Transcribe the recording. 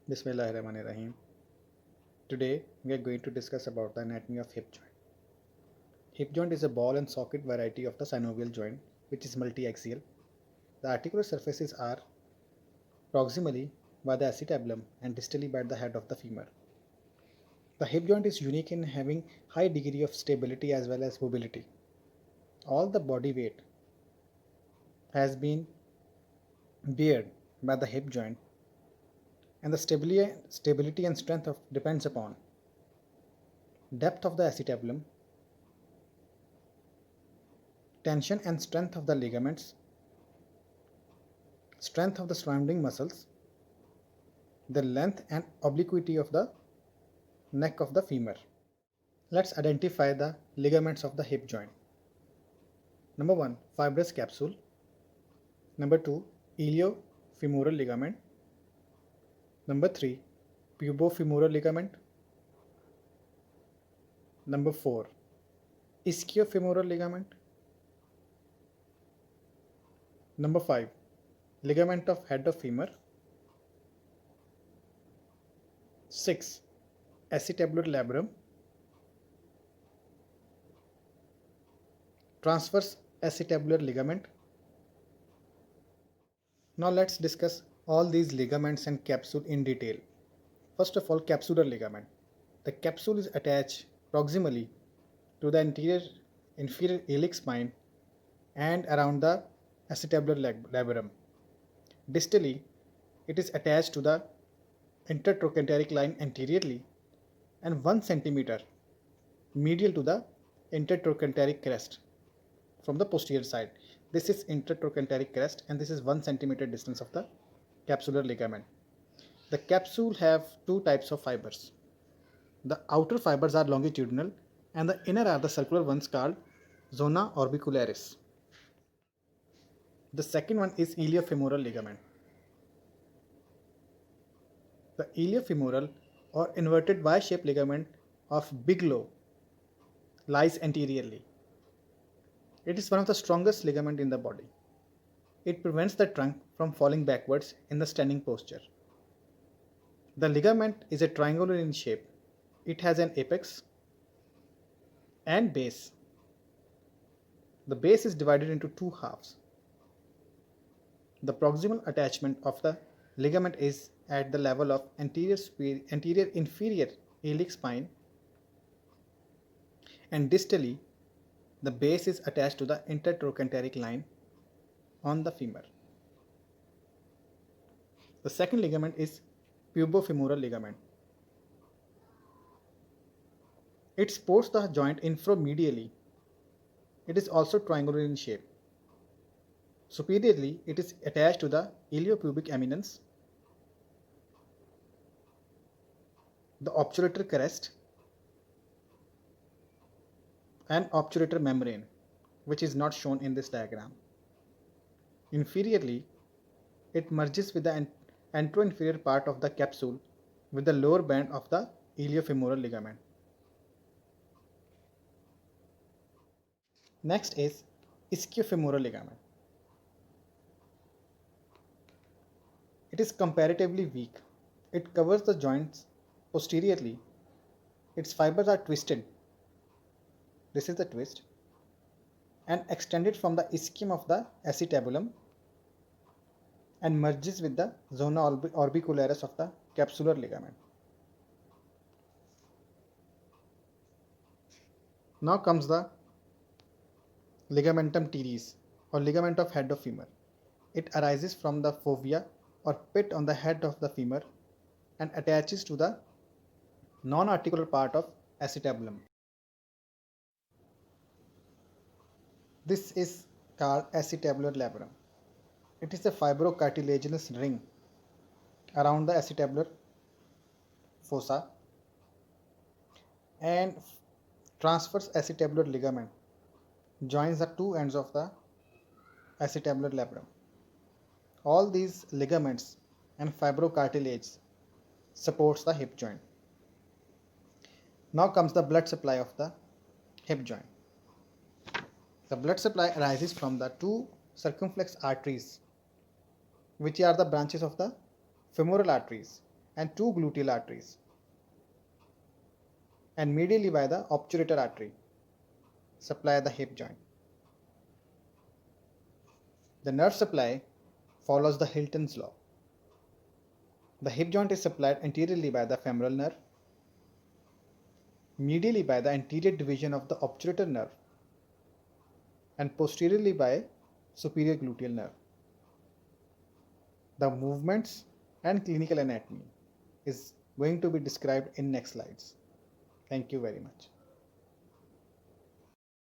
Bismillahirrahmanirrahim. Today we are going to discuss about the anatomy of hip joint. Hip joint is a ball and socket variety of the synovial joint which is multi-axial. The articular surfaces are proximally by the acetabulum and distally by the head of the femur. The hip joint is unique in having high degree of stability as well as mobility. All the body weight has been beared by the hip joint and the stability and strength depends upon depth of the acetabulum, tension and strength of the ligaments, strength of the surrounding muscles, the length and obliquity of the neck of the femur. Let's identify the ligaments of the hip joint. Number 1, fibrous capsule. Number 2, iliofemoral ligament. Number 3, pubofemoral ligament. Number 4, ischiofemoral ligament. Number 5, ligament of head of femur. 6, acetabular labrum. Transverse acetabular ligament. Now let's discuss all these ligaments and capsule in detail. First of all, capsular ligament. The capsule is attached proximally to the inferior iliac spine and around the acetabular labrum. Distally, it is attached to the intertrochanteric line anteriorly and 1 centimeter medial to the intertrochanteric crest from the posterior side. This is intertrochanteric crest and this is 1 centimeter distance of the capsular ligament. The capsule have two types of fibers. The outer fibers are longitudinal and the inner are the circular ones called zona orbicularis. The second one is iliofemoral ligament. The iliofemoral or inverted Y-shaped ligament of Bigelow lies anteriorly. It is one of the strongest ligament in the body. It prevents the trunk from falling backwards in the standing posture. The ligament is a triangular in shape. It has an apex and base. The base is divided into two halves. The proximal attachment of the ligament is at the level of anterior inferior iliac spine, and distally the base is attached to the intertrochanteric line on the femur. The second ligament is pubofemoral ligament. It supports the joint inframedially. It is also triangular in shape. Superiorly, it is attached to the iliopubic eminence, the obturator crest, and obturator membrane, which is not shown in this diagram. Inferiorly, it merges with the anteroinferior part of the capsule with the lower band of the iliofemoral ligament. Next is ischiofemoral ligament. It is comparatively weak. It covers the joints posteriorly. Its fibers are twisted. This is the twist. And extended from the ischium of the acetabulum and merges with the zona orbicularis of the capsular ligament. Now comes the ligamentum teres or ligament of head of femur. It arises from the fovea or pit on the head of the femur and attaches to the non-articular part of acetabulum. This is called acetabular labrum. It is a fibrocartilaginous ring around the acetabular fossa and transverse acetabular ligament joins the two ends of the acetabular labrum. All these ligaments and fibrocartilage supports the hip joint. Now comes the blood supply of the hip joint. The blood supply arises from the two circumflex arteries, which are the branches of the femoral arteries, and two gluteal arteries, and medially by the obturator artery supply the hip joint. The nerve supply follows the Hilton's law. The hip joint is supplied anteriorly by the femoral nerve, medially by the anterior division of the obturator nerve, and posteriorly by superior gluteal nerve. The movements and clinical anatomy is going to be described in next slides. Thank you very much.